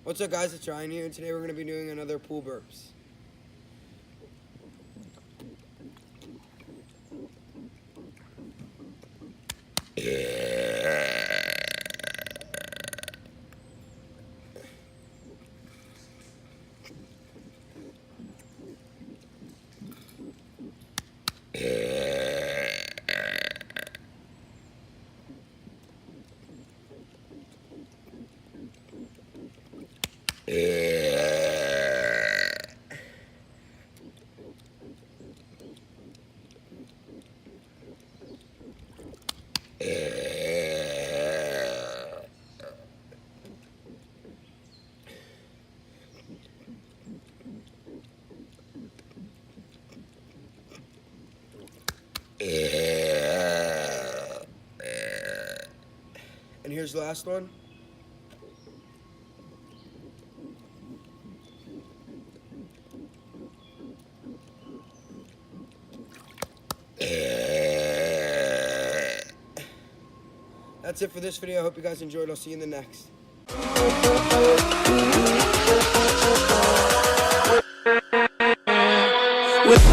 What's up, guys? It's Ryan here, and today we're going to be doing another pool burps. And here's the last one. That's it for this video. I hope you guys enjoyed. I'll see you in the next. With